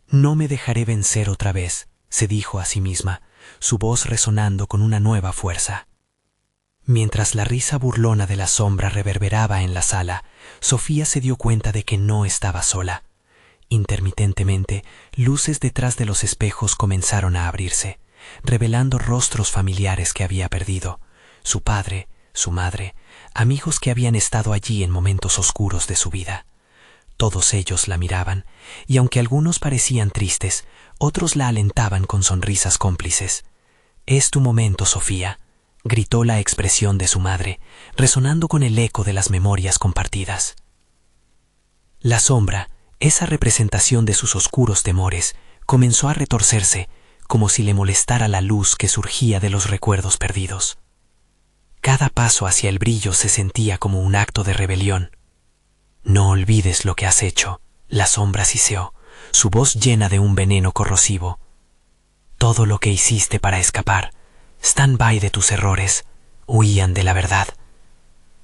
«No me dejaré vencer otra vez», se dijo a sí misma, su voz resonando con una nueva fuerza. Mientras la risa burlona de la sombra reverberaba en la sala, Sofía se dio cuenta de que no estaba sola. Intermitentemente, luces detrás de los espejos comenzaron a abrirse, revelando rostros familiares que había perdido: su padre, su madre, amigos que habían estado allí en momentos oscuros de su vida. Todos ellos la miraban, y aunque algunos parecían tristes, otros la alentaban con sonrisas cómplices. «Es tu momento, Sofía», gritó la expresión de su madre, resonando con el eco de las memorias compartidas. La sombra, esa representación de sus oscuros temores, comenzó a retorcerse, como si le molestara la luz que surgía de los recuerdos perdidos. Cada paso hacia el brillo se sentía como un acto de rebelión. «No olvides lo que has hecho», la sombra siseó, su voz llena de un veneno corrosivo. «Todo lo que hiciste para escapar, stand-by de tus errores, huían de la verdad».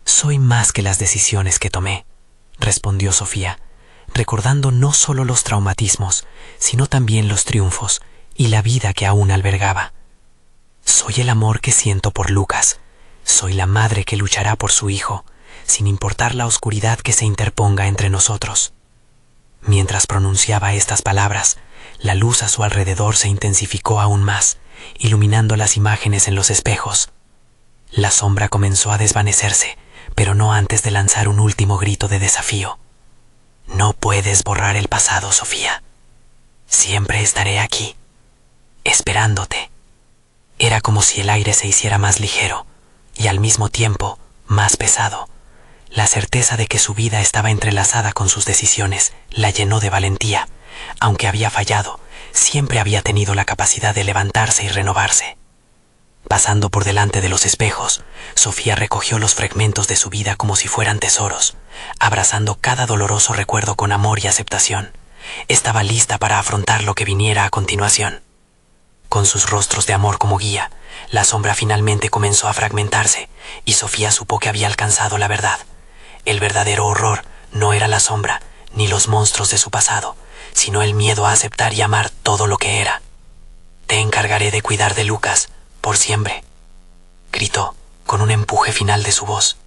«Soy más que las decisiones que tomé», respondió Sofía, recordando no solo los traumatismos, sino también los triunfos y la vida que aún albergaba. «Soy el amor que siento por Lucas, soy la madre que luchará por su hijo, sin importar la oscuridad que se interponga entre nosotros». Mientras pronunciaba estas palabras, la luz a su alrededor se intensificó aún más, iluminando las imágenes en los espejos. La sombra comenzó a desvanecerse, pero no antes de lanzar un último grito de desafío. «No puedes borrar el pasado, Sofía. Siempre estaré aquí, esperándote». Era como si el aire se hiciera más ligero y al mismo tiempo más pesado. La certeza de que su vida estaba entrelazada con sus decisiones la llenó de valentía. Aunque había fallado, siempre había tenido la capacidad de levantarse y renovarse. Pasando por delante de los espejos, Sofía recogió los fragmentos de su vida como si fueran tesoros, abrazando cada doloroso recuerdo con amor y aceptación. Estaba lista para afrontar lo que viniera a continuación. Con sus rostros de amor como guía, la sombra finalmente comenzó a fragmentarse, y Sofía supo que había alcanzado la verdad. El verdadero horror no era la sombra, ni los monstruos de su pasado, sino el miedo a aceptar y amar todo lo que era. «Te encargaré de cuidar de Lucas, por siempre», gritó, con un empuje final de su voz.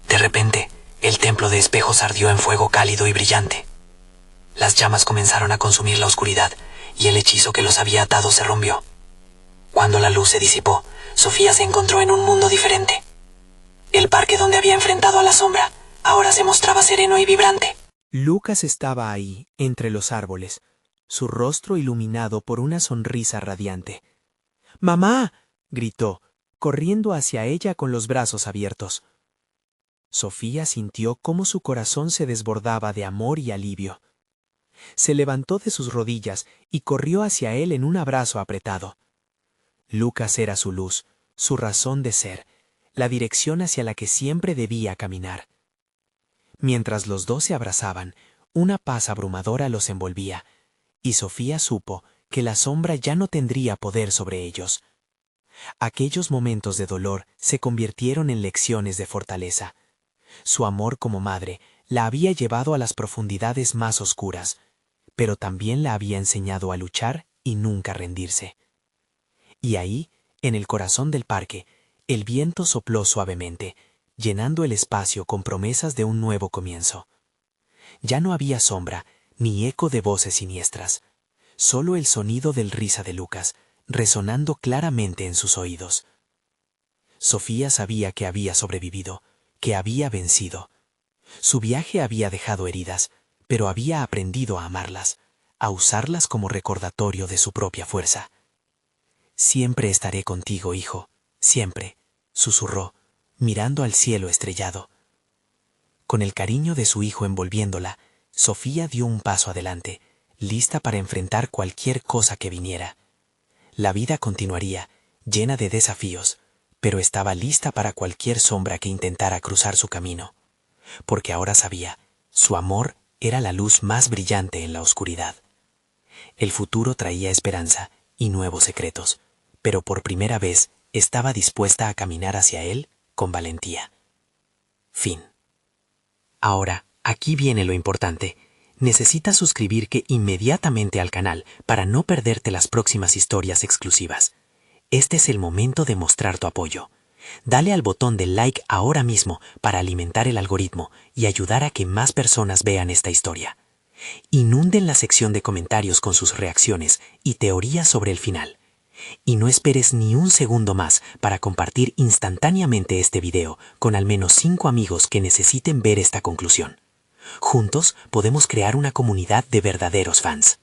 De repente, el templo de espejos ardió en fuego cálido y brillante. Las llamas comenzaron a consumir la oscuridad, y el hechizo que los había atado se rompió. Cuando la luz se disipó, Sofía se encontró en un mundo diferente. El parque donde había enfrentado a la sombra ahora se mostraba sereno y vibrante. Lucas estaba ahí, entre los árboles, su rostro iluminado por una sonrisa radiante. «¡Mamá!», gritó, corriendo hacia ella con los brazos abiertos. Sofía sintió cómo su corazón se desbordaba de amor y alivio. Se levantó de sus rodillas y corrió hacia él en un abrazo apretado. Lucas era su luz, su razón de ser, la dirección hacia la que siempre debía caminar. Mientras los dos se abrazaban, una paz abrumadora los envolvía, y Sofía supo que la sombra ya no tendría poder sobre ellos. Aquellos momentos de dolor se convirtieron en lecciones de fortaleza. Su amor como madre la había llevado a las profundidades más oscuras, pero también la había enseñado a luchar y nunca rendirse. Y ahí, en el corazón del parque, el viento sopló suavemente, llenando el espacio con promesas de un nuevo comienzo. Ya no había sombra, ni eco de voces siniestras. solo el sonido del risa de Lucas, resonando claramente en sus oídos. Sofía sabía que había sobrevivido, que había vencido. Su viaje había dejado heridas, pero había aprendido a amarlas, a usarlas como recordatorio de su propia fuerza. «Siempre estaré contigo, hijo, siempre», susurró, mirando al cielo estrellado. Con el cariño de su hijo envolviéndola, Sofía dio un paso adelante, lista para enfrentar cualquier cosa que viniera. La vida continuaría, llena de desafíos, pero estaba lista para cualquier sombra que intentara cruzar su camino, porque ahora sabía, su amor era la luz más brillante en la oscuridad. El futuro traía esperanza y nuevos secretos, pero por primera vez estaba dispuesta a caminar hacia él con valentía. Fin. Ahora, aquí viene lo importante. Necesitas suscribirte inmediatamente al canal para no perderte las próximas historias exclusivas. Este es el momento de mostrar tu apoyo. Dale al botón de like ahora mismo para alimentar el algoritmo y ayudar a que más personas vean esta historia. Inunden la sección de comentarios con sus reacciones y teorías sobre el final. Y no esperes ni un segundo más para compartir instantáneamente este video con al menos 5 amigos que necesiten ver esta conclusión. Juntos podemos crear una comunidad de verdaderos fans.